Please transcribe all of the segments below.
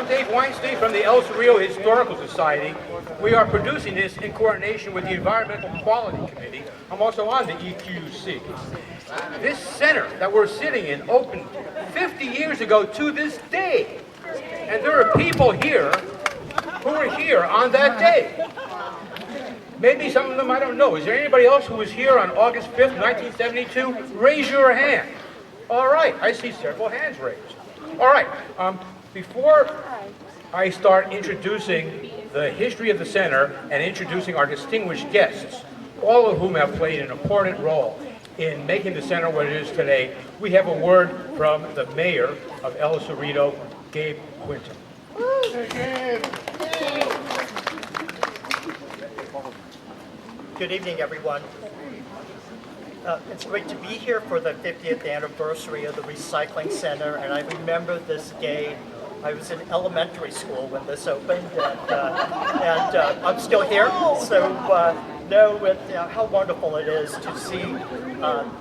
Dave Weinstein from the El Cerrito Historical Society. We are producing this in coordination with the Environmental Quality Committee. I'm also on the EQC. This center that we're sitting in opened 50 years ago to this day. And there are people here who were here on that day. Maybe some of them I don't know. Is there anybody else who was here on August 5th, 1972? Raise your hand. All right, I see several hands raised. All right, before I start introducing the history of the center and introducing our distinguished guests, all of whom have played an important role in making the center what it is today, we have a word from the mayor of El Cerrito, Gabe Quinton. Good evening, everyone. It's great to be here for the 50th anniversary of the Recycling Center, and I remember this day. I was in elementary school when this opened, and I'm still here, so know how wonderful it is to see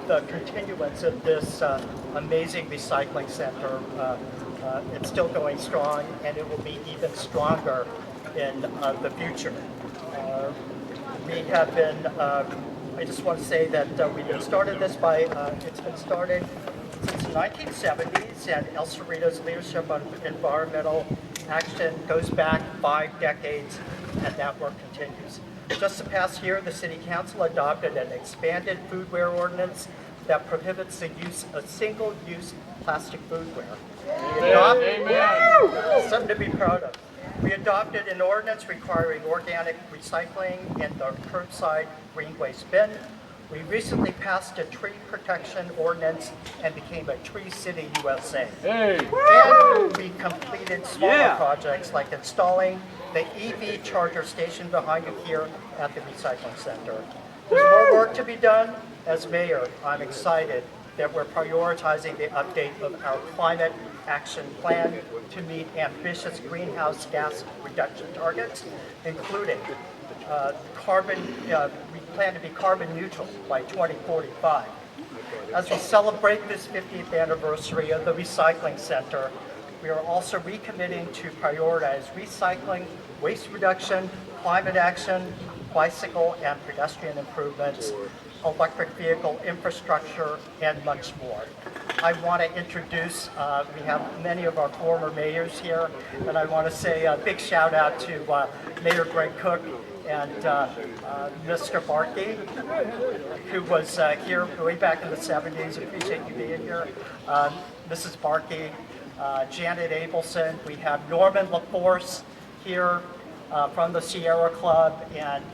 the continuance of this amazing recycling center. It's still going strong, and it will be even stronger in the future. We have been, I just want to say that we've been started this by, it's been started since the 1970s, and El Cerrito's leadership on environmental action goes back 5 decades, and that work continues. Just the past year, the City Council adopted an expanded foodware ordinance that prohibits the use of single-use plastic foodware. Something to be proud of. We adopted an ordinance requiring organic recycling in the curbside green waste bin. We recently passed a tree protection ordinance and became a Tree City USA. And we completed smaller projects like installing the EV charger station behind you here at the recycling center. There's more work to be done. As mayor, I'm excited that we're prioritizing the update of our climate action plan to meet ambitious greenhouse gas reduction targets, including we plan to be carbon neutral by 2045. As we celebrate this 50th anniversary of the Recycling Center, we are also recommitting to prioritize recycling, waste reduction, climate action, bicycle and pedestrian improvements, electric vehicle infrastructure, and much more. I want to introduce, we have many of our former mayors here, and I want to say a big shout out to Mayor Greg Cook and Mr. Barkey, who was here way back in the 70s. Appreciate you being here. Mrs. Barkey, Janet Abelson, we have Norman LaForce here from the Sierra Club, and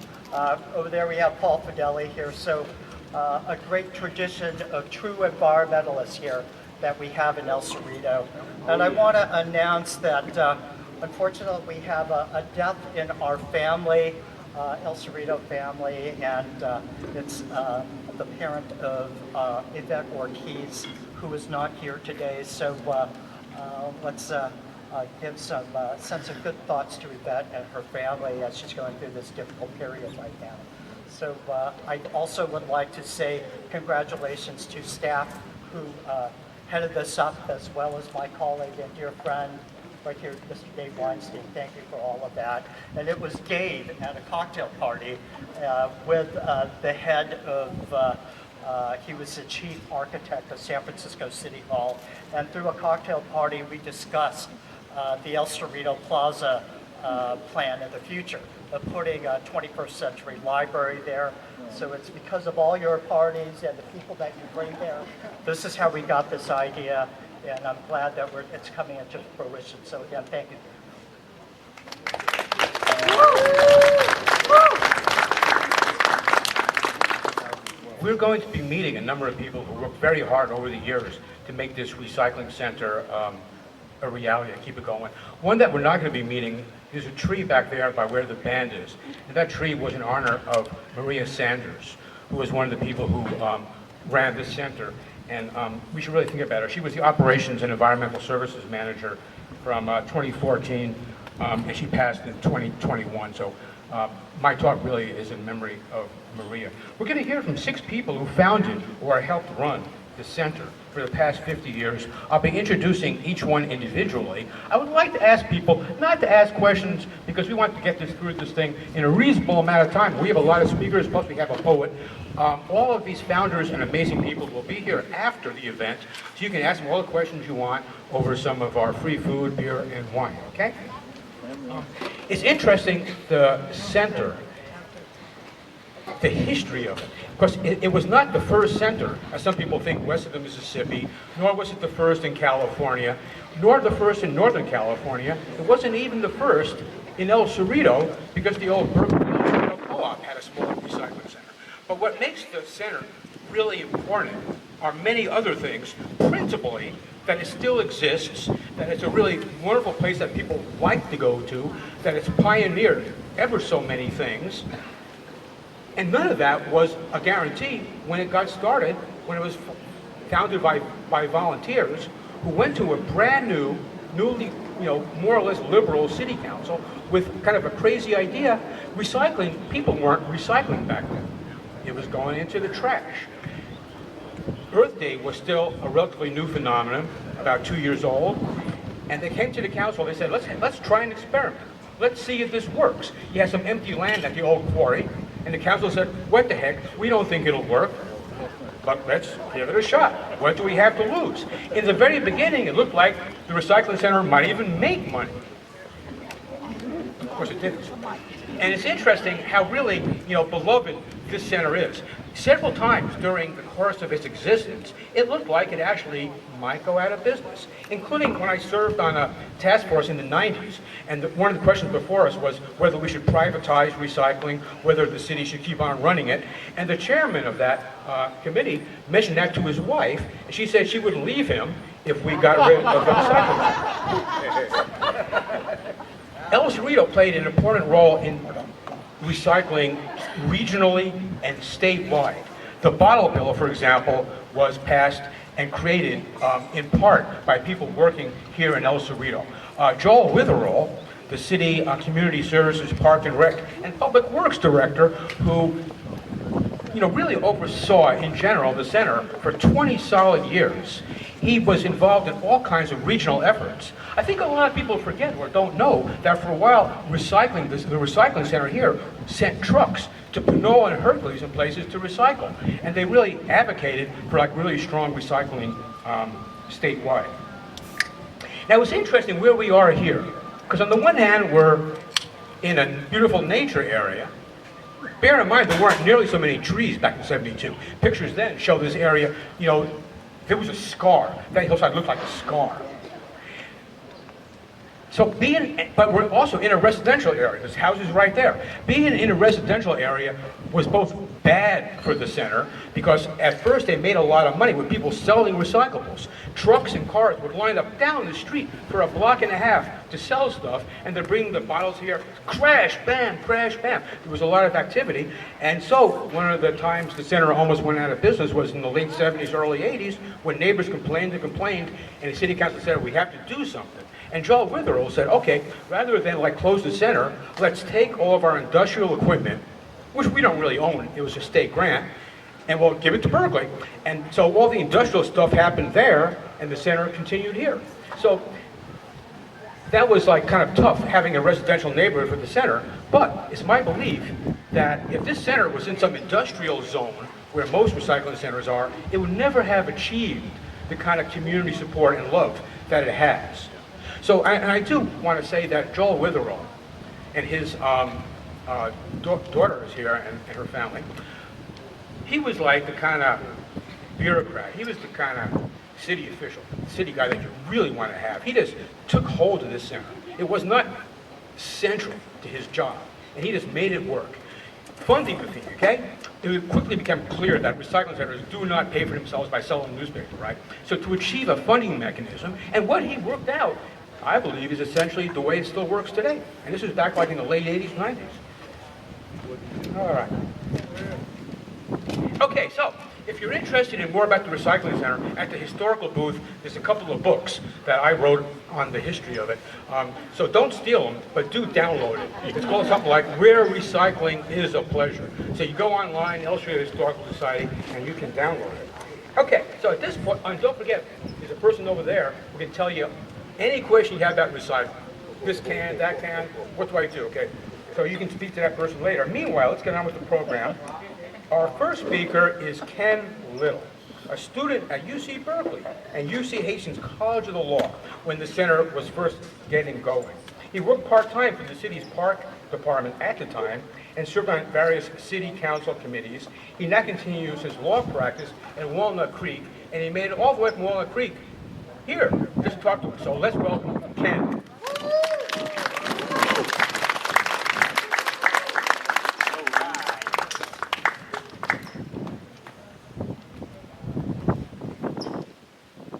over there we have Paul Fideli here. So a great tradition of true environmentalists here that we have in El Cerrito. And I want to announce that unfortunately we have a death in our family, El Cerrito family, and it's the parent of Yvette Ortiz, who is not here today. So let's give some sense of good thoughts to Yvette and her family as she's going through this difficult period right now. So I also would like to say congratulations to staff who headed this up, as well as my colleague and dear friend right here, Mr. Dave Weinstein. Thank you for all of that. And it was Dave at a cocktail party with the head of he was the chief architect of San Francisco City Hall, and through a cocktail party we discussed the El Cerrito Plaza plan in the future of putting a 21st century library there. So it's because of all your parties and the people that you bring there. This is how we got this idea, and I'm glad that it's coming into fruition. So again, thank you. We're going to be meeting a number of people who worked very hard over the years to make this recycling center a reality and keep it going. One that we're not going to be meeting is a tree back there by where the band is. And that tree was in honor of Maria Sanders, who was one of the people who ran this center. And we should really think about her. She was the Operations and Environmental Services Manager from 2014, and she passed in 2021. So my talk really is in memory of Maria. We're going to hear from 6 people who founded or helped run the center for the past 50 years. I'll be introducing each one individually. I would like to ask people not to ask questions because we want to get through this thing in a reasonable amount of time. We have a lot of speakers, plus we have a poet. All of these founders and amazing people will be here after the event, so you can ask them all the questions you want over some of our free food, beer, and wine, okay? It's interesting, the center, the history of it. Because it was not the first center, as some people think, west of the Mississippi, nor was it the first in California, nor the first in Northern California. It wasn't even the first in El Cerrito, because the old Berkeley El Cerrito Co-op had a small recycling center. But what makes the center really important are many other things, principally that it still exists, that it's a really wonderful place that people like to go to, that it's pioneered ever so many things. And none of that was a guarantee when it got started, when it was founded by volunteers who went to a brand new, newly, more or less liberal city council with kind of a crazy idea. Recycling, people weren't recycling back then. It was going into the trash. Earth Day was still a relatively new phenomenon, about 2 years old, and they came to the council, they said, let's try an experiment. Let's see if this works. You have some empty land at the old quarry, and the council said, what the heck, we don't think it'll work, but let's give it a shot. What do we have to lose? In the very beginning, it looked like the recycling center might even make money. Of course it didn't. And it's interesting how really, beloved this center is. Several times during the course of its existence, it looked like it actually might go out of business, including when I served on a task force in the 90s. And one of the questions before us was whether we should privatize recycling, whether the city should keep on running it. And the chairman of that committee mentioned that to his wife, and she said she would leave him if we got rid of the recycling. El Cerrito played an important role in recycling regionally and statewide. The bottle bill, for example, was passed and created in part by people working here in El Cerrito. Joel Witherall, the city community services, park and rec, and public works director, who really oversaw in general the center for 20 solid years. He was involved in all kinds of regional efforts. I think a lot of people forget or don't know that for a while, the recycling center here sent trucks to Pinole and Hercules and places to recycle. And they really advocated for really strong recycling statewide. Now it's interesting where we are here, because on the one hand, we're in a beautiful nature area. Bear in mind, there weren't nearly so many trees back in '72. Pictures then show this area, there was a scar. That hillside looked like a scar. So but we're also in a residential area. There's houses right there. Being in a residential area was both bad for the center, because at first they made a lot of money with people selling recyclables. Trucks and cars would line up down the street for a block and a half to sell stuff, and they're bringing the bottles here, crash, bam, crash, bam. There was a lot of activity, and so one of the times the center almost went out of business was in the late 70s, early 80s, when neighbors complained and complained, and the city council said, we have to do something. And Joel Witherall said, okay, rather than close the center, let's take all of our industrial equipment, which we don't really own, it was a state grant, and we'll give it to Berkeley. And so all the industrial stuff happened there, and the center continued here. So that was kind of tough, having a residential neighborhood for the center, but it's my belief that if this center was in some industrial zone, where most recycling centers are, it would never have achieved the kind of community support and love that it has. So, and I do want to say that Joel Witherall and his daughter is here and her family, he was like the kind of bureaucrat. He was the kind of city official, city guy that you really want to have. He just took hold of this center. It was not central to his job, and he just made it work. Funding the thing, okay? It quickly became clear that recycling centers do not pay for themselves by selling newspapers, right? So to achieve a funding mechanism, and what he worked out, I believe, is essentially the way it still works today. And this is back in the late 80s, 90s. All right. Okay, so if you're interested in more about the recycling center, at the historical booth, there's a couple of books that I wrote on the history of it. So don't steal them, but do download it. It's called something like Where Recycling is a Pleasure. So you go online, El Cerrito Historical Society, and you can download it. Okay, so at this point, and don't forget, there's a person over there who can tell you any question you have about recycling. This can, that can, what do I do, okay? So you can speak to that person later. Meanwhile, let's get on with the program. Our first speaker is Ken Little, a student at UC Berkeley and UC Hastings College of the Law when the center was first getting going. He worked part-time for the city's park department at the time and served on various city council committees. He now continues his law practice in Walnut Creek, and he made it all the way from Walnut Creek here just to talk to us. So let's welcome Ken.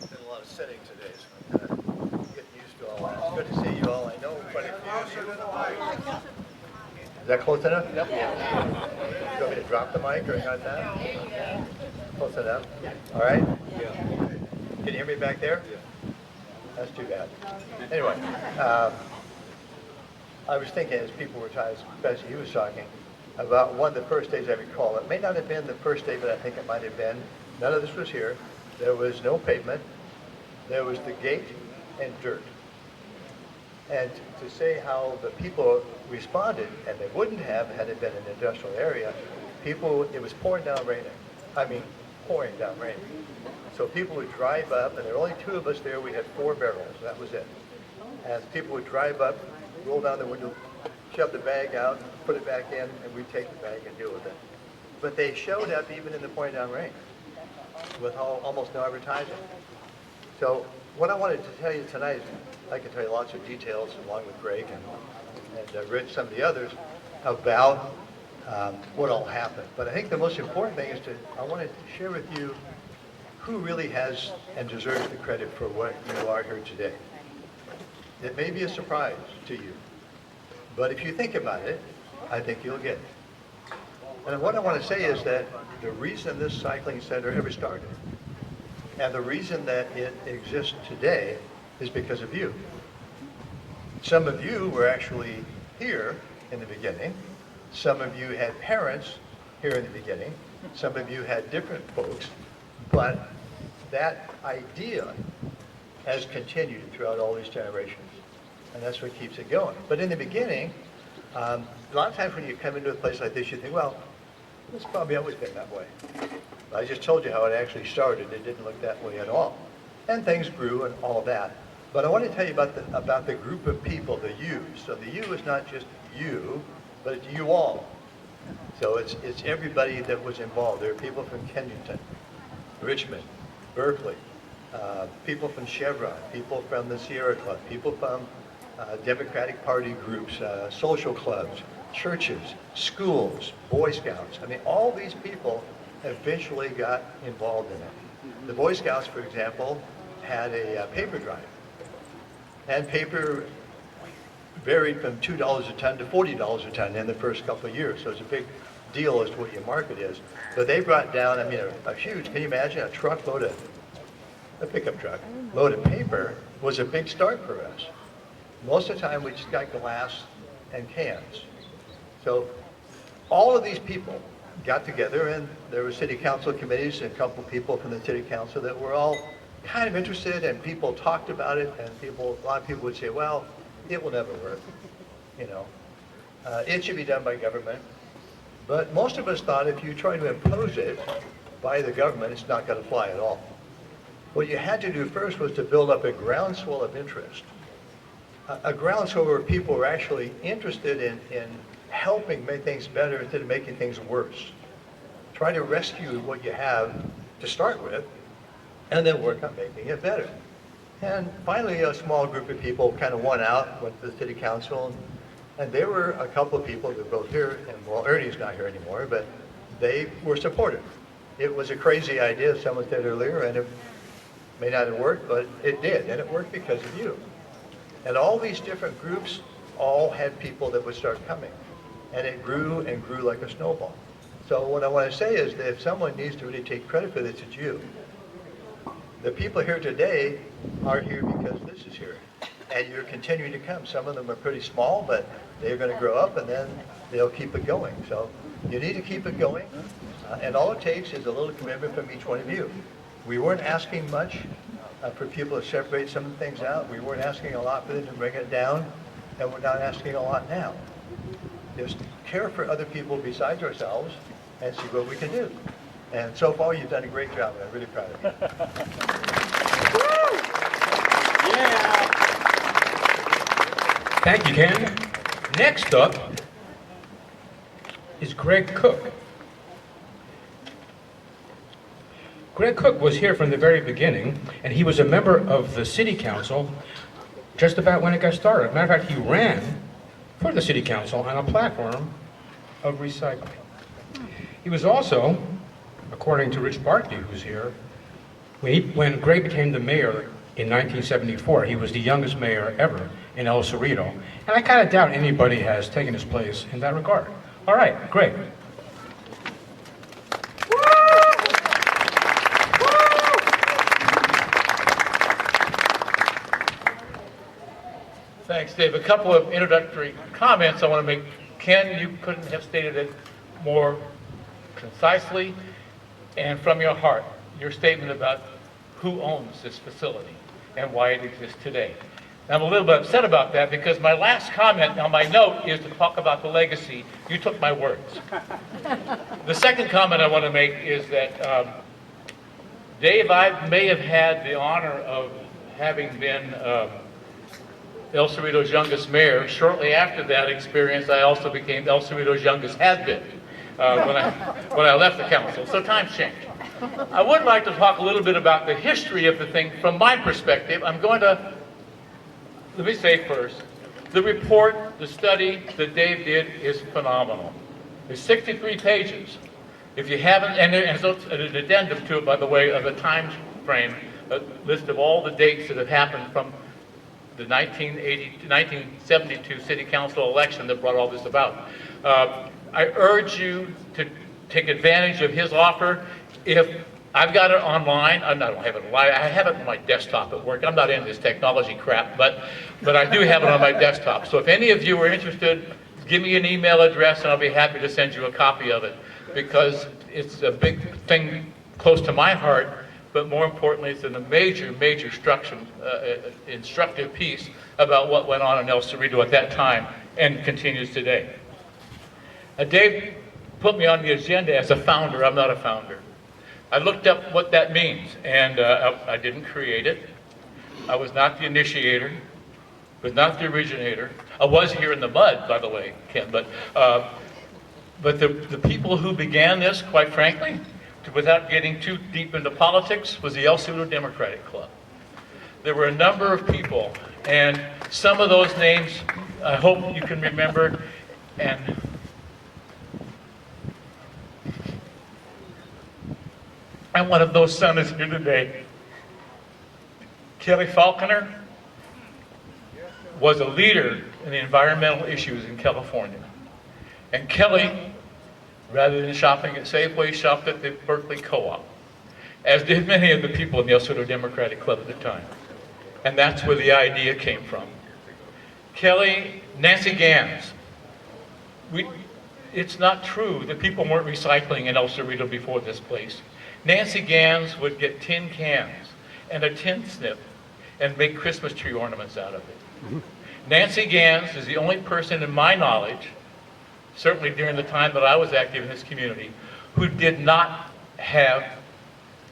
Been a lot of sitting today, so I'm kind of getting used to all that. It's good to see you all. I know quite a few. Is that close enough? Yep. You want me to drop the mic or not that? Close enough? All right? Can you hear me back there? That's too bad. Anyway, I was thinking as people were talking, especially he was talking, about one of the first days I recall. It may not have been the first day, but I think it might have been. None of this was here. There was no pavement. There was the gate and dirt. And to say how the people responded, and they wouldn't have had it been an industrial area, people, it was pouring down raining. I mean, pouring down rain. So people would drive up, and there were only two of us there. We had 4 barrels. That was it. And people would drive up, roll down the window, shove the bag out, put it back in, and we'd take the bag and deal with it. But they showed up even in the pouring down rain with almost no advertising. So what I wanted to tell you tonight is I can tell you lots of details along with Greg and Rich, some of the others, about what all happened. But I think the most important thing is I wanted to share with you who really has and deserves the credit for what you are here today. It may be a surprise to you, but if you think about it, I think you'll get it. And what I want to say is that the reason this cycling center ever started, and the reason that it exists today, is because of you. Some of you were actually here in the beginning. Some of you had parents here in the beginning. Some of you had different folks. But that idea has continued throughout all these generations. And that's what keeps it going. But in the beginning, a lot of times when you come into a place like this, you think, well, it's probably always been that way. I just told you how it actually started. It didn't look that way at all. And things grew and all of that. But I want to tell you about the group of people, the you. So the you is not just you, but it's you all. So it's everybody that was involved. There are people from Kensington, Richmond, Berkeley, people from Chevron, people from the Sierra Club, people from Democratic Party groups, social clubs, churches, schools, Boy Scouts. I mean, all these people eventually got involved in it. The Boy Scouts, for example, had a paper drive. And paper varied from $2 a ton to $40 a ton in the first couple of years. So it's a big deal as to what your market is. But they brought down, I mean, a huge, can you imagine a truckload of, a pickup truck, load of paper was a big start for us. Most of the time we just got glass and cans. So all of these people got together, and there were city council committees and a couple of people from the city council that were all kind of interested, and people talked about it, and a lot of people would say, well, it will never work, you know. It should be done by government. But most of us thought if you try to impose it by the government, it's not going to fly at all. What you had to do first was to build up a groundswell of interest. A groundswell where people were actually interested in helping make things better instead of making things worse. Try to rescue what you have to start with, and then work on making it better. And finally, a small group of people kind of won out, went to the city council, and there were a couple of people that were both here, and well, Ernie's not here anymore, but they were supportive. It was a crazy idea, someone said earlier, and it may not have worked, but it did, and it worked because of you. And all these different groups all had people that would start coming, and it grew and grew like a snowball. So what I want to say is that if someone needs to really take credit for this, it's you. The people here today are here because this is here, and you're continuing to come. Some of them are pretty small, but they're going to grow up, and then they'll keep it going. So you need to keep it going, and all it takes is a little commitment from each one of you. We weren't asking much for people to separate some things out. We weren't asking a lot for them to bring it down, and we're not asking a lot now. Just care for other people besides ourselves and see what we can do. And so far, you've done a great job. I'm really proud of you. Thank you, Ken. Next up is Greg Cook. Greg Cook was here from the very beginning, and he was a member of the city council just about when it got started. Matter of fact, he ran for the city council on a platform of recycling. He was also, according to Rich Barkley, who's here, when Greg became the mayor in 1974, he was the youngest mayor ever in El Cerrito. And I kind of doubt anybody has taken his place in that regard. All right, Greg. Thanks, Dave. A couple of introductory comments I want to make. Ken, you couldn't have stated it more concisely and from your heart. Your statement about who owns this facility and why it exists today. I'm a little bit upset about that because my last comment on my note is to talk about the legacy. You took my words. The second comment I want to make is that, Dave, I may have had the honor of having been El Cerrito's youngest mayor. Shortly after that experience, I also became El Cerrito's youngest has-been when I left the council. So times change. I would like to talk a little bit about the history of the thing from my perspective. I'm going to, let me say first, the report, the study that Dave did is phenomenal. It's 63 pages. If you haven't, and there's an addendum to it, by the way, of a time frame, a list of all the dates that have happened from the 1972 city council election that brought all this about. I urge you to take advantage of his offer. If I've got it online, I don't have it live, I have it on my desktop at work. I'm not into this technology crap, but I do have it on my desktop. So if any of you are interested, give me an email address and I'll be happy to send you a copy of it, because it's a big thing close to my heart, but more importantly, it's a major instructive piece about what went on in El Cerrito at that time and continues today. Dave put me on the agenda as a founder. I'm not a founder. I looked up what that means, and I didn't create it. I was not the initiator, was not the originator. I was here in the mud, by the way, Ken, but the people who began this, quite frankly, without getting too deep into politics, was the El Cerrito Democratic Club. There were a number of people, and some of those names I hope you can remember, and one of those sons is here today. Kelly Falconer was a leader in the environmental issues in California. And Kelly, rather than shopping at Safeway, shopped at the Berkeley Co-op, as did many of the people in the El Cerrito Democratic Club at the time. And that's where the idea came from. Kelly, Nancy Gans. It's not true that people weren't recycling in El Cerrito before this place. Nancy Gans would get tin cans and a tin snip and make Christmas tree ornaments out of it. Nancy Gans is the only person in my knowledge, certainly during the time that I was active in this community, who did not have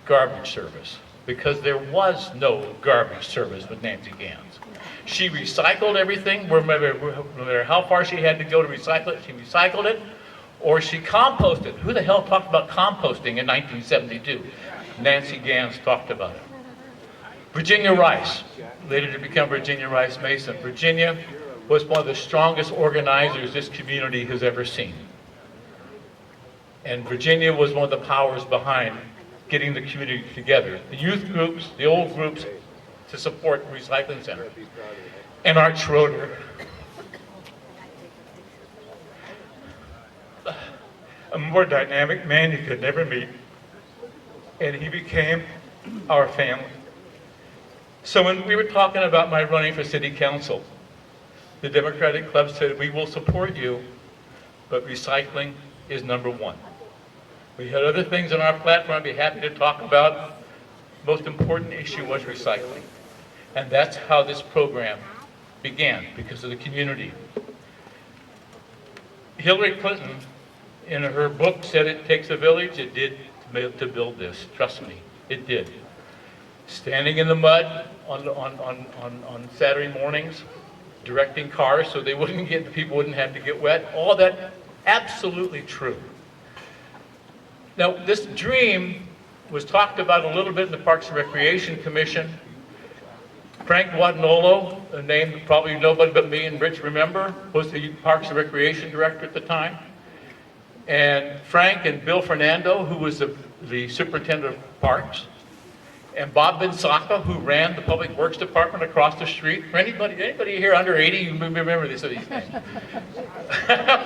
garbage service, because there was no garbage service with Nancy Gans. She recycled everything, no matter how far she had to go to recycle it, she recycled it, or she composted. Who the hell talked about composting in 1972? Nancy Gans talked about it. Virginia Rice, later to become Virginia Rice Mason. Virginia was one of the strongest organizers this community has ever seen. And Virginia was one of the powers behind getting the community together. The youth groups, the old groups, to support the recycling center. And Art Schroeder. A more dynamic man you could never meet. And he became our family. So when we were talking about my running for city council, the Democratic Club said, we will support you, but recycling is number one. We had other things on our platform I'd be happy to talk about, most important issue was recycling. And that's how this program began, because of the community. Hillary Clinton, in her book, said it takes a village. It did to build this. Trust me, it did. Standing in the mud on Saturday mornings, directing cars so they wouldn't get, the people wouldn't have to get wet. All that, absolutely true. Now, this dream was talked about a little bit in the Parks and Recreation Commission. Frank Guadagnolo, a name that probably nobody but me and Rich remember, was the Parks and Recreation Director at the time. And Frank and Bill Fernando, who was the Superintendent of Parks, and Bob Bensaka, who ran the Public Works Department across the street. For anybody here under 80, you remember these names.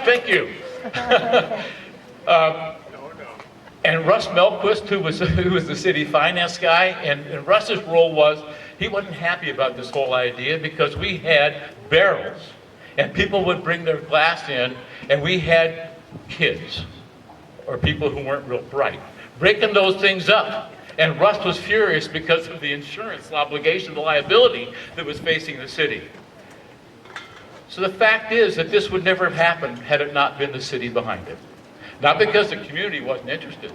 Thank you. And Russ Melquist, who was the city finance guy, and Russ's role was, he wasn't happy about this whole idea because we had barrels, and people would bring their glass in, and we had kids, or people who weren't real bright, breaking those things up. And Russ was furious because of the insurance obligation, the liability that was facing the city. So the fact is that this would never have happened had it not been the city behind it. Not because the community wasn't interested,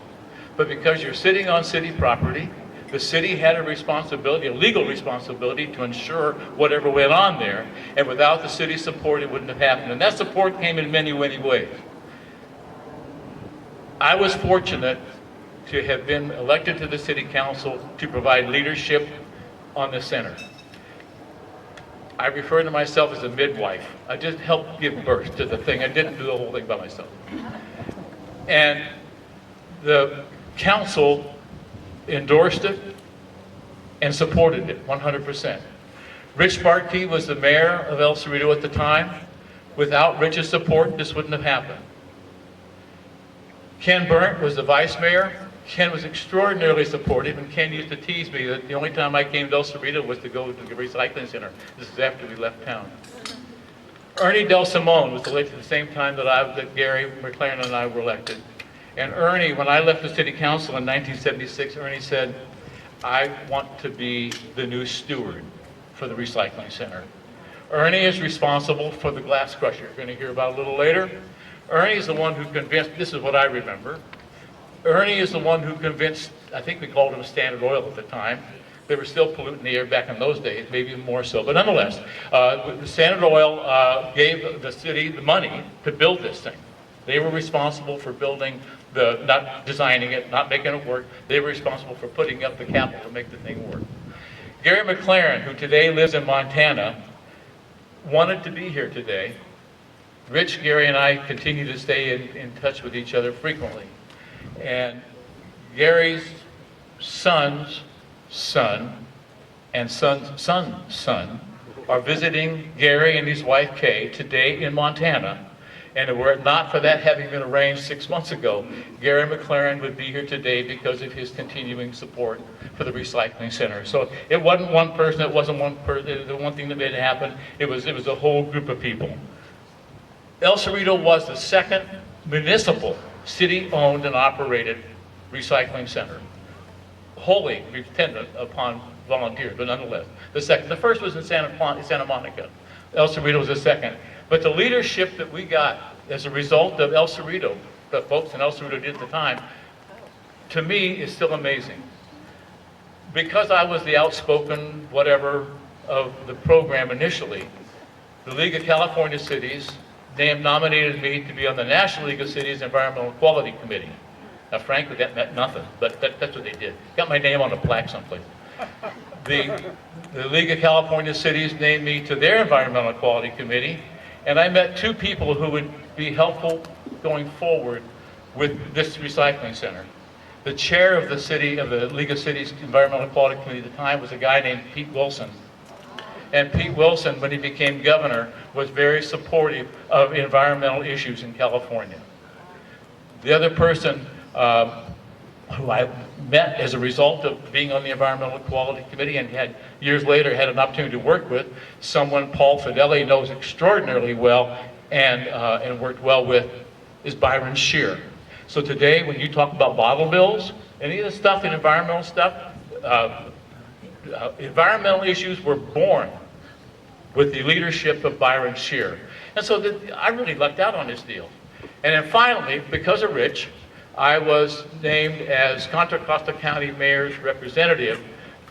but because you're sitting on city property. The city had a responsibility, a legal responsibility, to ensure whatever went on there, and without the city's support, it wouldn't have happened. And that support came in many, many ways. I was fortunate to have been elected to the city council to provide leadership on the center. I refer to myself as a midwife. I just helped give birth to the thing. I didn't do the whole thing by myself. And the council endorsed it and supported it 100%. Rich Barkey was the mayor of El Cerrito at the time. Without Rich's support, this wouldn't have happened. Ken Burnt was the vice mayor. Ken was extraordinarily supportive, and Ken used to tease me that the only time I came to El Cerrito was to go to the recycling center. This is after we left town. Ernie Del Simone was elected at the same time that Gary McLaren and I were elected. And Ernie, when I left the city council in 1976, Ernie said, I want to be the new steward for the recycling center. Ernie is responsible for the glass crusher. You're going to hear about it a little later. Ernie is the one who convinced, this is what I remember, Ernie is the one who convinced, I think we called him Standard Oil at the time. They were still polluting the air back in those days, maybe more so. But nonetheless, Standard Oil gave the city the money to build this thing. They were responsible for building not designing it, not making it work. They were responsible for putting up the capital to make the thing work. Gary McLaren, who today lives in Montana, wanted to be here today. Rich, Gary, and I continue to stay in touch with each other frequently. And Gary's son's son and son's son are visiting Gary and his wife Kay today in Montana. And were it not for that having been arranged 6 months ago, Gary McLaren would be here today because of his continuing support for the recycling center. So it wasn't one person, it wasn't one person, the one thing that made it happen. It was a whole group of people. El Cerrito was the second municipal, city-owned and operated recycling center, wholly dependent upon volunteers, but nonetheless, the second. The first was in Santa Monica. El Cerrito was the second. But the leadership that we got as a result of El Cerrito, the folks in El Cerrito did at the time, to me is still amazing. Because I was the outspoken whatever of the program initially, the League of California Cities nominated me to be on the National League of Cities Environmental Quality Committee. Now frankly, that meant nothing, but that's what they did. Got my name on a plaque someplace. The League of California Cities named me to their Environmental Quality Committee, and I met two people who would be helpful going forward with this recycling center. The chair of the League of Cities Environmental Quality Committee at the time was a guy named Pete Wilson. And Pete Wilson, when he became governor, was very supportive of environmental issues in California. The other person who I met as a result of being on the Environmental Quality Committee and had years later had an opportunity to work with, someone Paul Fideli knows extraordinarily well and worked well with, is Byron Shear. So today, when you talk about bottle bills, any of the stuff in environmental stuff, environmental issues were born with the leadership of Byron Shear. And so I really lucked out on this deal. And then finally, because of Rich, I was named as Contra Costa County Mayor's representative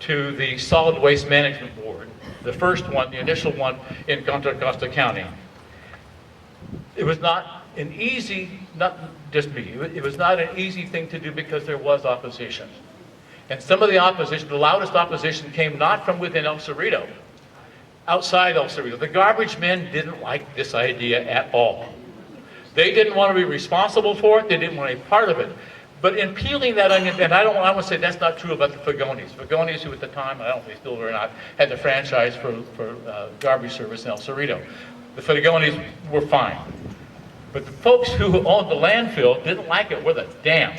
to the Solid Waste Management Board, the first one, the initial one in Contra Costa County. It was not an easy, not just me, it was not an easy thing to do because there was opposition. And some of the opposition, the loudest opposition came not from within El Cerrito, outside El Cerrito. The garbage men didn't like this idea at all. They didn't want to be responsible for it, they didn't want to be part of it. But in peeling that onion, and I want to say that's not true about the Fagonis. Fagonis, who at the time, I don't know if they still are or not, had the franchise for garbage service in El Cerrito. The Fagonis were fine. But the folks who owned the landfill didn't like it with a damn,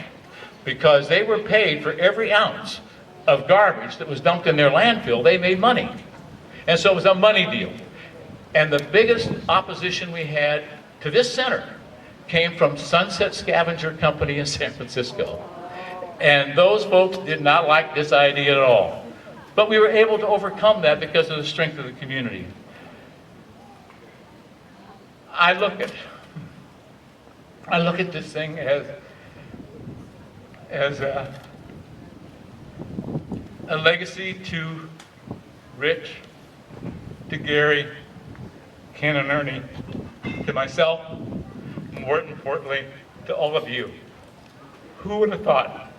because they were paid for every ounce of garbage that was dumped in their landfill. They made money. And so it was a money deal. And the biggest opposition we had to this center came from Sunset Scavenger Company in San Francisco. And those folks did not like this idea at all. But we were able to overcome that because of the strength of the community. I look at this thing as a legacy to Rich, to Gary, Ken and Ernie, to myself, more importantly, to all of you. Who would have thought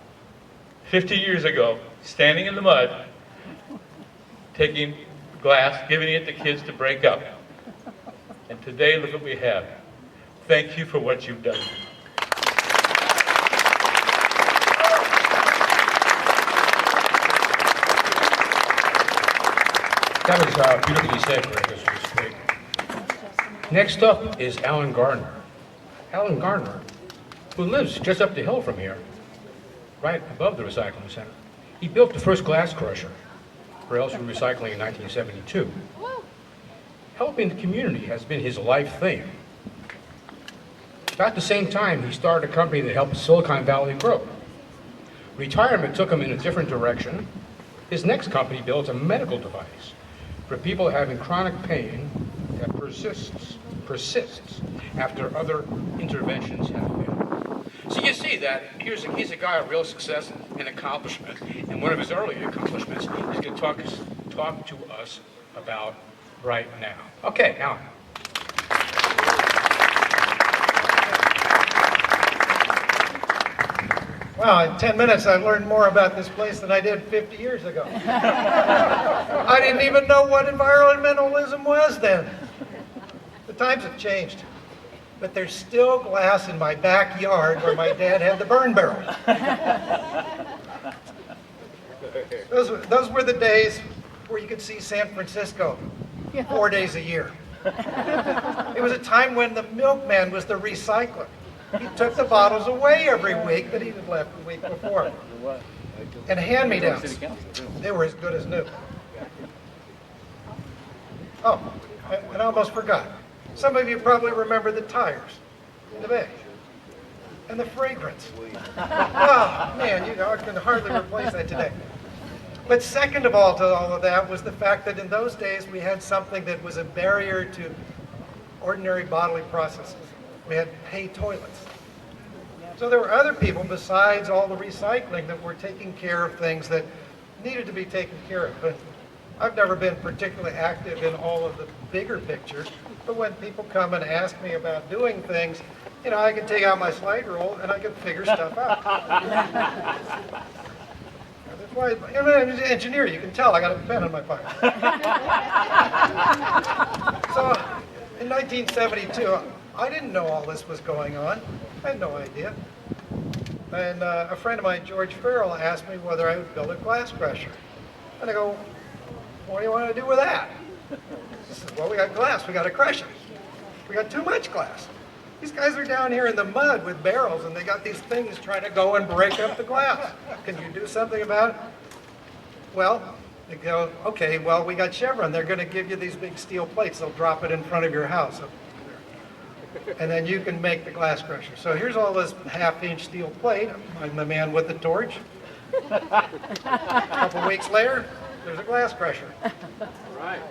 50 years ago, standing in the mud, taking glass, giving it to kids to break up. And today, look what we have. Thank you for what you've done. That was beautifully said, Greg. This was great. Next up is Alan Gardner. Alan Gardner, who lives just up the hill from here, right above the recycling center. He built the first glass crusher for Elsie Recycling in 1972. Helping the community has been his life theme. About the same time, he started a company that helped Silicon Valley grow. Retirement took him in a different direction. His next company built a medical device for people having chronic pain that persists after other interventions have failed. So you see that he's a guy of real success and accomplishment, and one of his early accomplishments he's going to talk to us about right now. Okay, Alan. Wow, in 10 minutes I learned more about this place than I did 50 years ago. I didn't even know what environmentalism was then. The times have changed. But there's still glass in my backyard where my dad had the burn barrel. Those were the days where you could see San Francisco 4 days a year. It was a time when the milkman was the recycler. He took the bottles away every week that he had left the week before. And hand-me-downs, they were as good as new. Oh, and I almost forgot. Some of you probably remember the tires in the bay. And the fragrance. Oh, man, I can hardly replace that today. But second of all to all of that was the fact that in those days we had something that was a barrier to ordinary bodily processes. We had pay toilets. So there were other people besides all the recycling that were taking care of things that needed to be taken care of. But I've never been particularly active in all of the bigger picture, but when people come and ask me about doing things, I can take out my slide rule and I can figure stuff out. That's why I'm an engineer, you can tell I got a pen in my pocket. So in 1972, I didn't know all this was going on. I had no idea. And a friend of mine, George Farrell, asked me whether I would build a glass crusher. And I go, what do you want to do with that? He says, well, we got glass, we got to crush it. We got too much glass. These guys are down here in the mud with barrels, and they got these things trying to go and break up the glass. Can you do something about it? Well, they go, okay, well, we got Chevron. They're going to give you these big steel plates. They'll drop it in front of your house. And then you can make the glass crusher. So here's all this half-inch steel plate. I'm the man with the torch. A couple weeks later, there's a glass crusher. Right.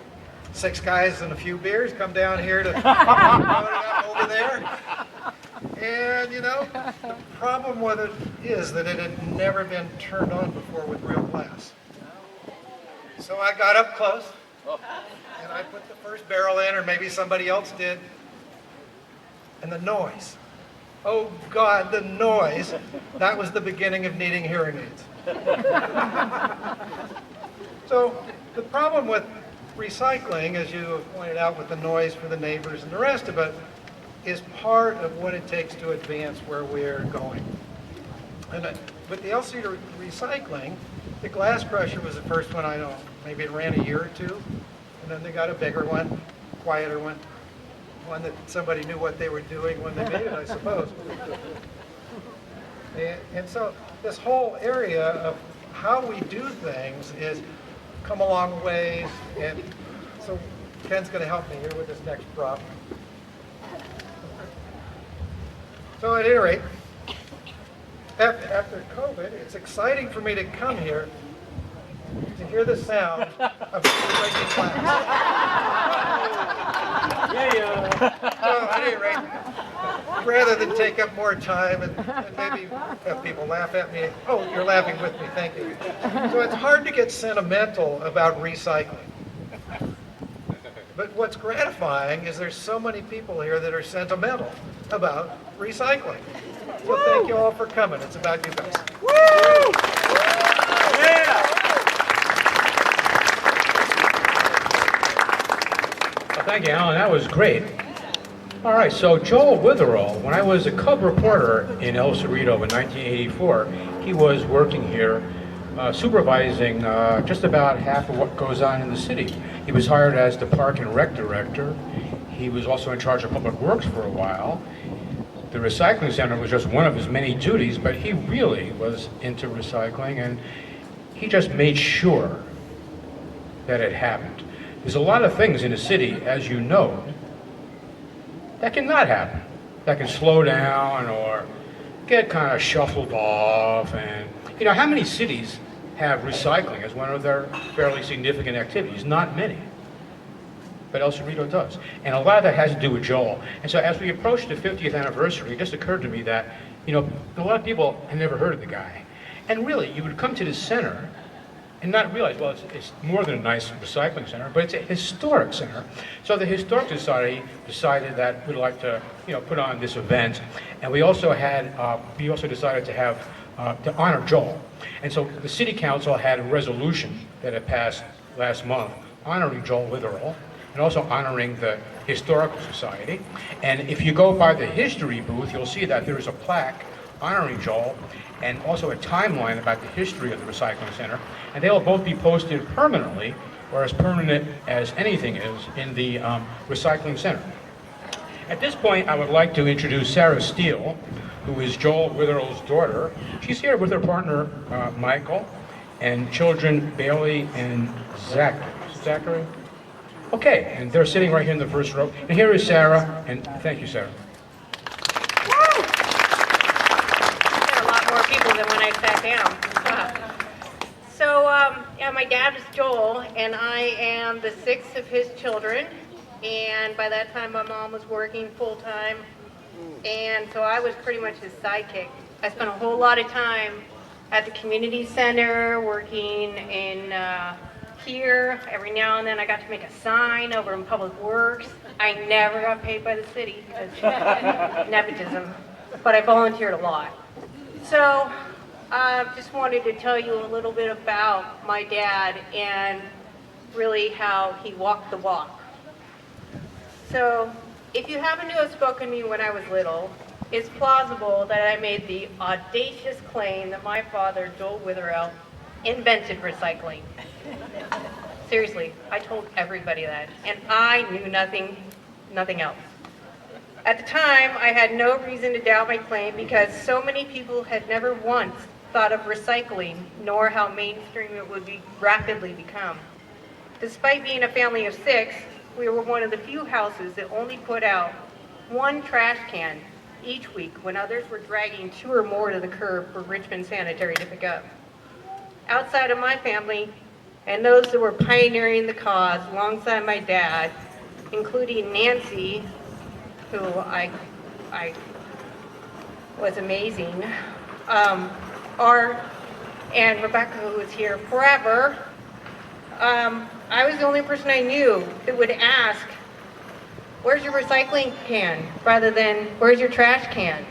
6 guys and a few beers come down here to load it up over there. And you know, the problem with it is that it had never been turned on before with real glass. So I got up close and I put the first barrel in, or maybe somebody else did. And the noise. Oh God, the noise. That was the beginning of needing hearing aids. So the problem with recycling, as you have pointed out with the noise for the neighbors and the rest of it, is part of what it takes to advance where we're going. And with the LC recycling, the glass crusher was the first one, I don't know, maybe it ran a year or two, and then they got a bigger one, quieter one that somebody knew what they were doing when they made it, I suppose. And so this whole area of how we do things is come a long ways, and so Ken's going to help me here with this next prop. So at any rate, after COVID, it's exciting for me to come here to hear the sound of breaking glass. So at any rate, rather than take up more time and maybe have people laugh at me, oh, you're laughing with me, thank you. So it's hard to get sentimental about recycling. But what's gratifying is there's so many people here that are sentimental about recycling. So thank you all for coming. It's about you guys. Woo! Yeah! Well, thank you, Alan. That was great. All right, so Joel Witherell, when I was a cub reporter in El Cerrito in 1984, he was working here supervising just about half of what goes on in the city. He was hired as the Park and Rec Director. He was also in charge of Public Works for a while. The recycling center was just one of his many duties, but he really was into recycling, and he just made sure that it happened. There's a lot of things in a city, as you know, that cannot happen. That can slow down or get kind of shuffled off. And you know, how many cities have recycling as one of their fairly significant activities? Not many. But El Cerrito does. And a lot of that has to do with Joel. And so as we approach the 50th anniversary, it just occurred to me that, you know, a lot of people have never heard of the guy. And really, you would come to the center and not realize, well, it's more than a nice recycling center, but it's a historic center. So the Historic Society decided that we'd like to, you know, put on this event. And we also decided to have, to honor Joel. And so the City Council had a resolution that had passed last month honoring Joel Witherell, and also honoring the Historical Society. And if you go by the history booth, you'll see that there is a plaque honoring Joel and also a timeline about the history of the recycling center. And they will both be posted permanently, or as permanent as anything is, in the recycling center. At this point, I would like to introduce Sarah Steele, who is Joel Witherell's daughter. She's here with her partner, Michael, and children Bailey and Zachary. Okay, and they're sitting right here in the first row. And here is Sarah, and thank you, Sarah. Woo! There are a lot more people than when I sat down. So, yeah, my dad is Joel, and I am the sixth of his children. And by that time, my mom was working full-time, and so I was pretty much his sidekick. I spent a whole lot of time at the community center, working in here. Every now and then I got to make a sign over in Public Works. I never got paid by the city because nepotism, but I volunteered a lot. So I just wanted to tell you a little bit about my dad and really how he walked the walk. So if you happen to have spoken to me when I was little, it's plausible that I made the audacious claim that my father, Joel Witherell, invented recycling. Seriously, I told everybody that, and I knew nothing else. At the time, I had no reason to doubt my claim because so many people had never once thought of recycling, nor how mainstream it would rapidly become. Despite being a family of 6, we were one of the few houses that only put out one trash can each week when others were dragging 2 or more to the curb for Richmond Sanitary to pick up. outside of my family and those that were pioneering the cause alongside my dad, including Nancy, who I was amazing, and Rebecca, who was here forever. I was the only person I knew that would ask, "Where's your recycling can?" rather than, "Where's your trash can?"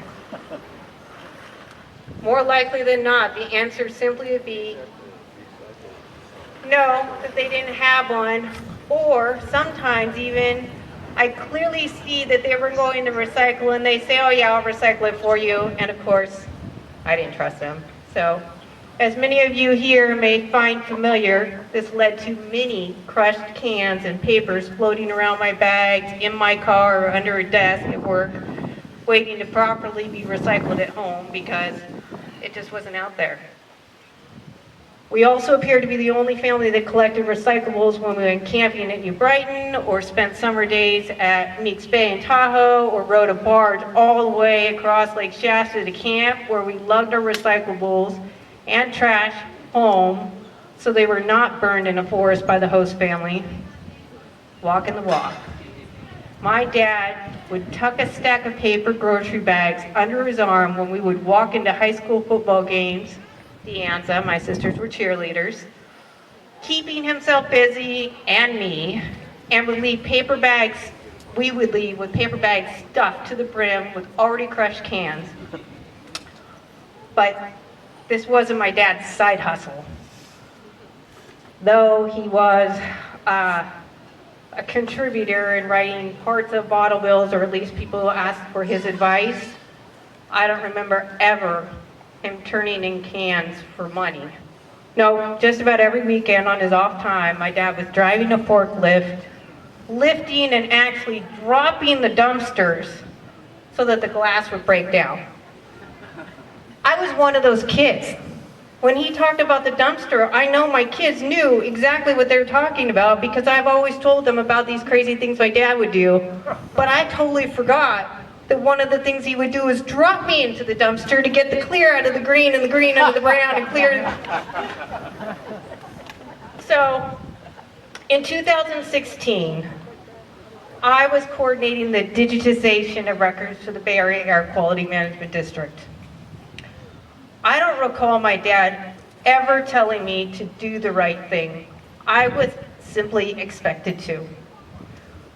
More likely than not, the answer simply would be no, that they didn't have one, or sometimes even I clearly see that they were going to recycle and they say, "Oh yeah, I'll recycle it for you," and of course, I didn't trust them. So, as many of you here may find familiar, this led to many crushed cans and papers floating around my bags, in my car, or under a desk at work, waiting to properly be recycled at home because it just wasn't out there. We also appear to be the only family that collected recyclables when we went camping at New Brighton, or spent summer days at Meeks Bay in Tahoe, or rode a barge all the way across Lake Shasta to camp, where we lugged our recyclables and trash home so they were not burned in a forest by the host family. Walking the walk. My dad would tuck a stack of paper grocery bags under his arm when we would walk into high school football games. Deanza, my sisters were cheerleaders, keeping himself busy and me, and would leave paper bags, we would leave with paper bags stuffed to the brim with already crushed cans. But this wasn't my dad's side hustle. Though he was a contributor in writing parts of bottle bills, or at least people asked for his advice, I don't remember ever him turning in cans for money. No, just about every weekend on his off time, my dad was driving a forklift, lifting and actually dropping the dumpsters so that the glass would break down. I was one of those kids. When he talked about the dumpster, I know my kids knew exactly what they were talking about because I've always told them about these crazy things my dad would do. But I totally forgot that one of the things he would do is drop me into the dumpster to get the clear out of the green and the green out of the brown and clear. So, in 2016, I was coordinating the digitization of records for the Bay Area Air Quality Management District. I don't recall my dad ever telling me to do the right thing. I was simply expected to.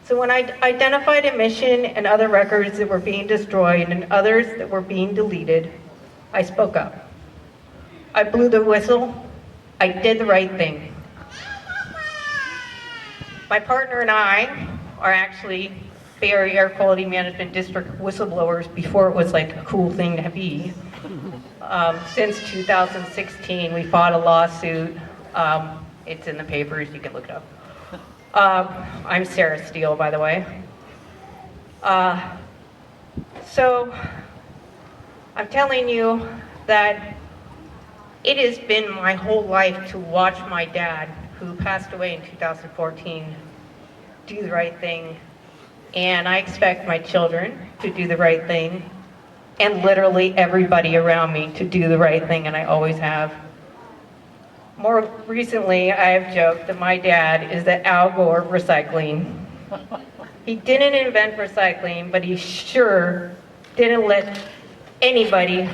So when I identified a mission and other records that were being destroyed and others that were being deleted, I spoke up. I blew the whistle. I did the right thing. My partner and I are actually Bay Area Air Quality Management District whistleblowers before it was like a cool thing to be. Since 2016, we fought a lawsuit. It's in the papers, you can look it up. I'm Sarah Steele, by the way. So I'm telling you that it has been my whole life to watch my dad, who passed away in 2014, do the right thing. And I expect my children to do the right thing, and literally everybody around me to do the right thing, and I always have. More recently, I have joked that my dad is the Al Gore of recycling. He didn't invent recycling, but he sure didn't let anybody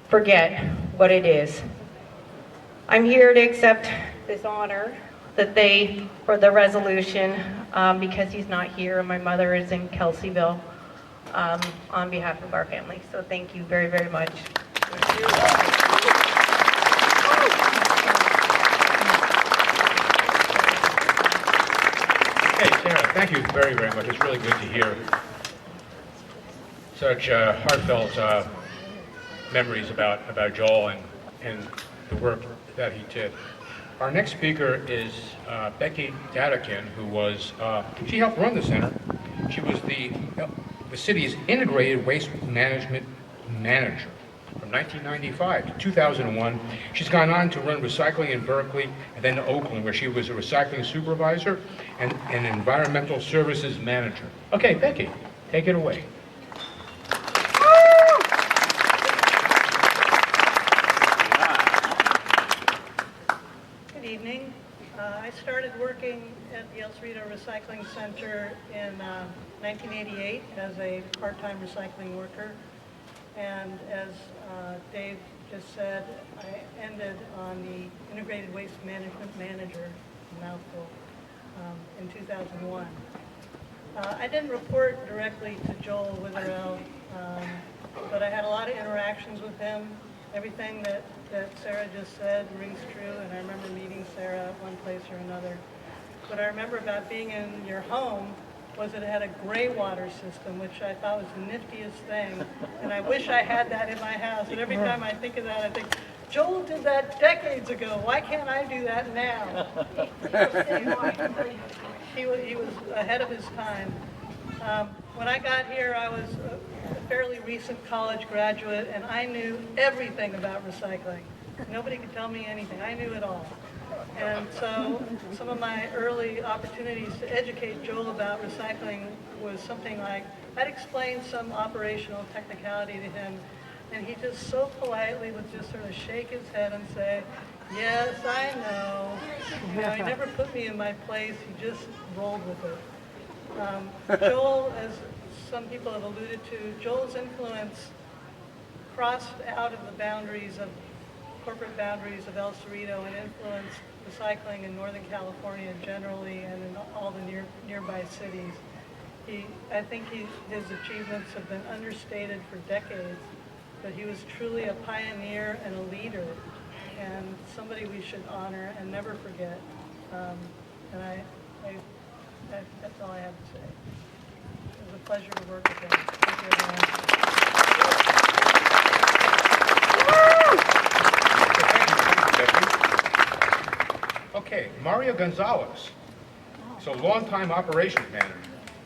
forget what it is. I'm here to accept this honor for the resolution because he's not here and my mother is in Kelseyville on behalf of our family. So thank you very, very much. Thank you. Hey, Sarah, thank you very, very much. It's really good to hear such heartfelt memories about Joel and the work that he did. Our next speaker is Becky Dadakin, who was, she helped run the center. She was the city's integrated waste management manager from 1995 to 2001. She's gone on to run recycling in Berkeley and then to Oakland, where she was a recycling supervisor and an environmental services manager. Okay, Becky, take it away. I started working at the El Cerrito Recycling Center in 1988 as a part-time recycling worker. And as Dave just said, I ended on the Integrated Waste Management Manager, mouthful, in 2001. I didn't report directly to Joel Witherell, but I had a lot of interactions with him. Everything that Sarah just said rings true, and I remember meeting Sarah at one place or another. What I remember about being in your home was it had a gray water system, which I thought was the niftiest thing, and I wish I had that in my house. And every time I think of that, I think, Joel did that decades ago. Why can't I do that now? He was ahead of his time. When I got here, I was a fairly recent college graduate, and I knew everything about recycling. Nobody could tell me anything. I knew it all. And so some of my early opportunities to educate Joel about recycling was something like, I'd explain some operational technicality to him, and he just so politely would just sort of shake his head and say, yes, I know. You know, he never put me in my place, he just rolled with it. Joel, as some people have alluded to, Joel's influence crossed out of the boundaries of corporate boundaries of El Cerrito and influenced recycling in Northern California generally and in all the nearby cities. I think his achievements have been understated for decades, but he was truly a pioneer and a leader, and somebody we should honor and never forget. That's all I have to say. It was a pleasure to work with him. Thank you, everyone. Okay, Mario Gonzalez. He's a longtime operations manager.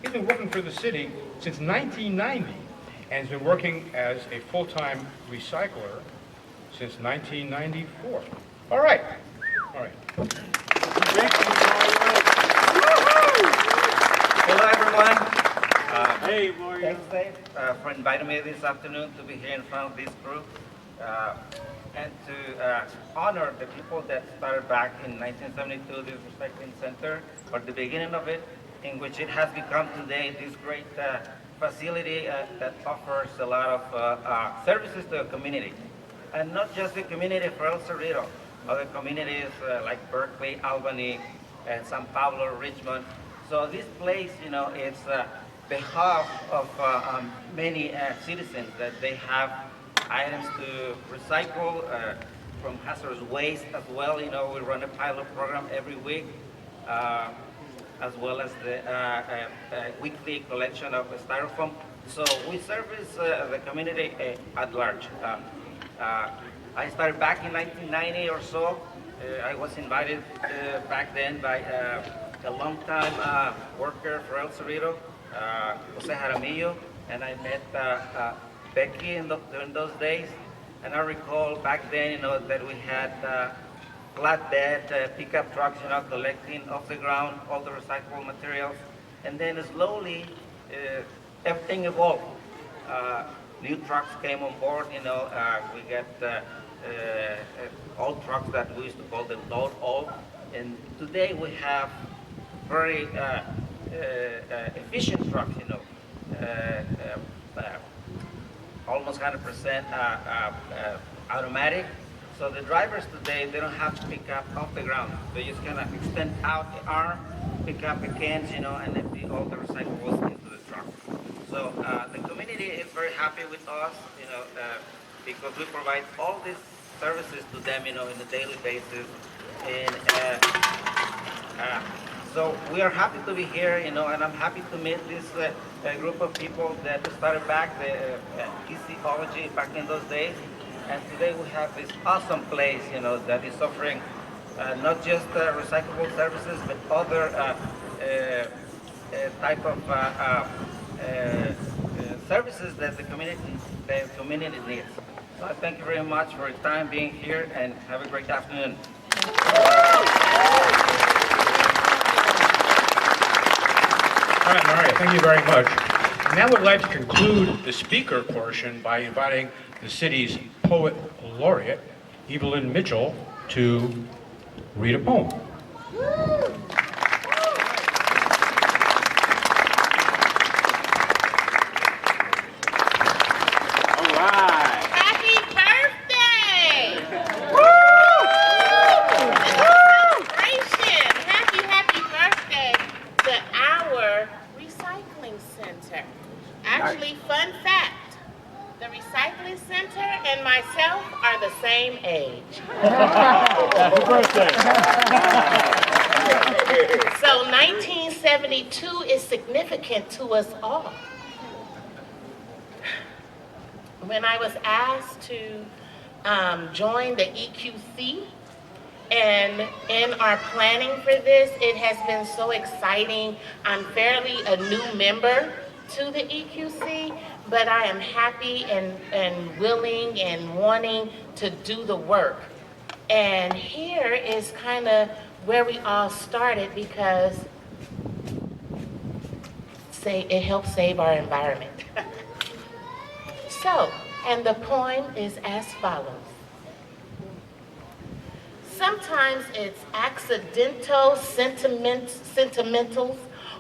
He's been working for the city since 1990 and has been working as a full-time recycler since 1994. All right. Hello, everyone. Hey, Mario. Thanks, Dave, for inviting me this afternoon to be here in front of this group and to honor the people that started back in 1972 this recycling center, or the beginning of it, in which it has become today this great facility that offers a lot of services to the community. And not just the community for El Cerrito, other communities like Berkeley, Albany, and San Pablo, Richmond. So this place, you know, it's the hub of many citizens that they have items to recycle from hazardous waste as well. You know, we run a pilot program every week, as well as the weekly collection of styrofoam. So we service the community at large. I started back in 1990 or so. I was invited back then by a longtime worker for El Cerrito, Jose Jaramillo, and I met Becky during those days. And I recall back then, you know, that we had flatbed pickup trucks, you know, collecting off the ground all the recyclable materials. And then slowly, everything evolved. New trucks came on board, you know, we got old trucks that we used to call them load all. And today we have very efficient trucks, you know, almost 100% automatic. So the drivers today, they don't have to pick up off the ground. They just kind of extend out the arm, pick up the cans, you know, and empty all the recyclables into the truck. So the community is very happy with us, you know, because we provide all these services to them, you know, on a daily basis. And so we are happy to be here, you know, and I'm happy to meet this group of people that started back the Ecology back in those days. And today we have this awesome place, you know, that is offering not just recyclable services, but other type of services that the community needs. So I thank you very much for your time being here, and have a great afternoon. All right, Mario, thank you very much. Now we'd like to conclude the speaker portion by inviting the city's poet laureate, Evelyn Mitchell, to read a poem. same age. Happy birthday. So 1972 is significant to us all. When I was asked to join the EQC, and in our planning for this, it has been so exciting. I'm fairly a new member to the EQC, but I am happy and willing and wanting to do the work. And here is kind of where we all started, because it helps save our environment. So, and the poem is as follows. Sometimes it's accidental sentimentals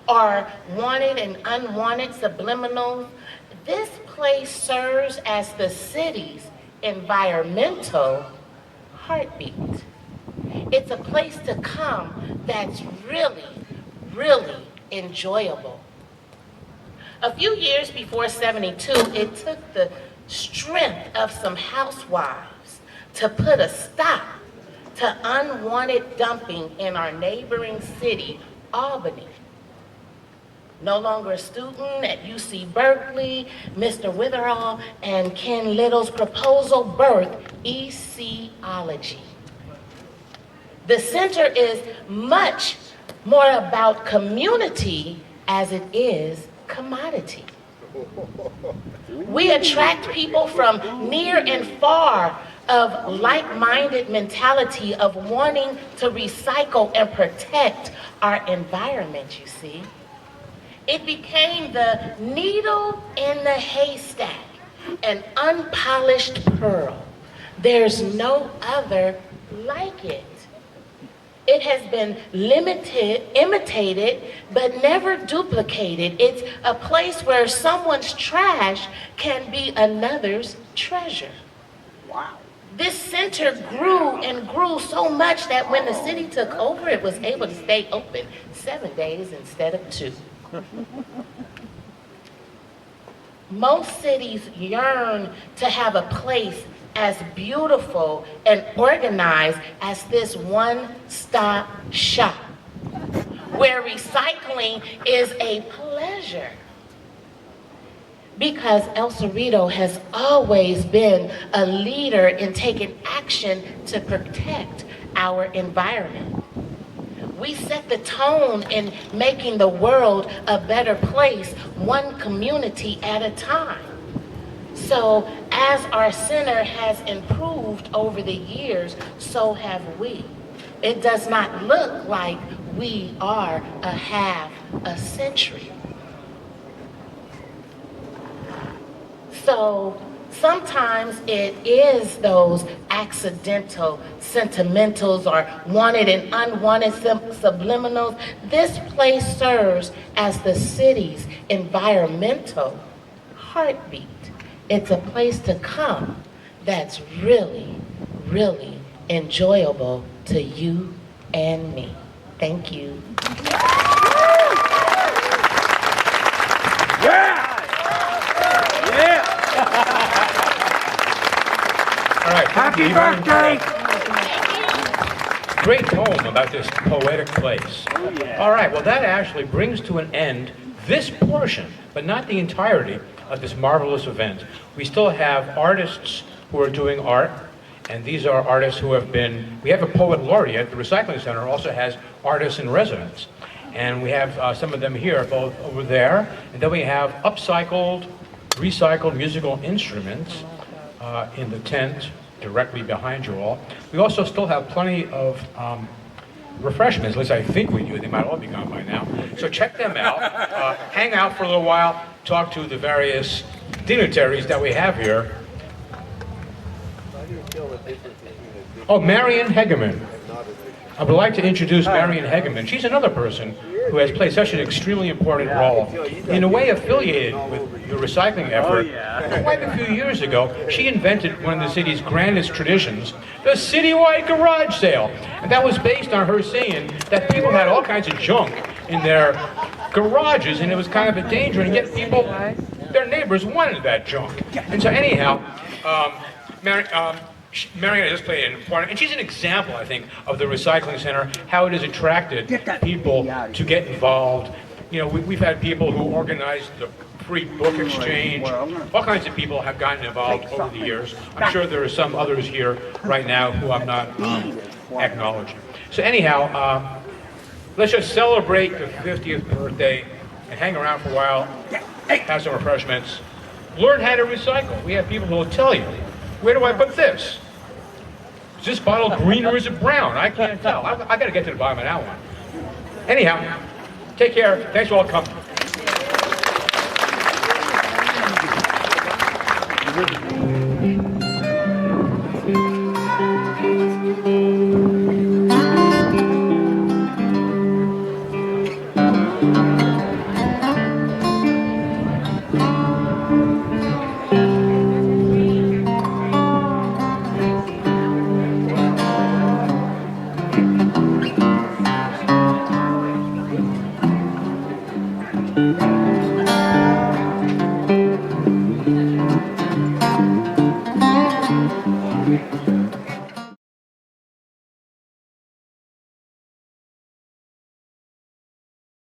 or wanted and unwanted subliminals. This place serves as the city's environmental heartbeat. It's a place to come that's really, really enjoyable. A few years before '72, it took the strength of some housewives to put a stop to unwanted dumping in our neighboring city, Albany. No longer a student at UC Berkeley, Mr. Witherall and Ken Little's proposal birthed ECology. The center is much more about community as it is commodity. We attract people from near and far of like-minded mentality of wanting to recycle and protect our environment, you see. It became the needle in the haystack, an unpolished pearl. There's no other like it. It has been imitated, but never duplicated. It's a place where someone's trash can be another's treasure. Wow. This center grew and grew so much that when the city took over, it was able to stay open 7 days instead of 2. Most cities yearn to have a place as beautiful and organized as this one-stop shop, where recycling is a pleasure. Because El Cerrito has always been a leader in taking action to protect our environment. We set the tone in making the world a better place, one community at a time. So as our center has improved over the years, so have we. It does not look like we are a half a century. So sometimes it is those accidental sentimentals or wanted and unwanted subliminals. This place serves as the city's environmental heartbeat. It's a place to come that's really, really enjoyable to you and me. Thank you. All right, Happy birthday! Great poem about this poetic place. All right, well, that actually brings to an end this portion, but not the entirety of this marvelous event. We still have artists who are doing art, and these are artists who have been, we have a poet laureate. The Recycling Center also has artists in residence. And we have some of them here, both over there, and then we have upcycled, recycled musical instruments in the tent directly behind you all. We also still have plenty of refreshments, at least I think we do. They might all be gone by now. So check them out, hang out for a little while, talk to the various dignitaries that we have here. Oh, Marion Hegeman. I would like to introduce Marion Hegeman. She's another person who has played such an extremely important role, in a way affiliated with the recycling effort. Quite a few years ago, she invented one of the city's grandest traditions, the citywide garage sale. And that was based on her seeing that people had all kinds of junk in their garages, and it was kind of a danger, and yet people, their neighbors wanted that junk. And so anyhow, Mariana just played an important, and she's an example, I think, of the recycling center, how it has attracted people to get involved. You know, we've had people who organized the free book exchange. All kinds of people have gotten involved over the years. I'm sure there are some others here right now who I'm not acknowledging. So anyhow, let's just celebrate the 50th birthday and hang around for a while, have some refreshments, learn how to recycle. We have people who will tell you, where do I put this? Is this bottle green or is it brown? I can't tell. I got to get to the bottom of that one. Anyhow, take care. Thanks for all coming.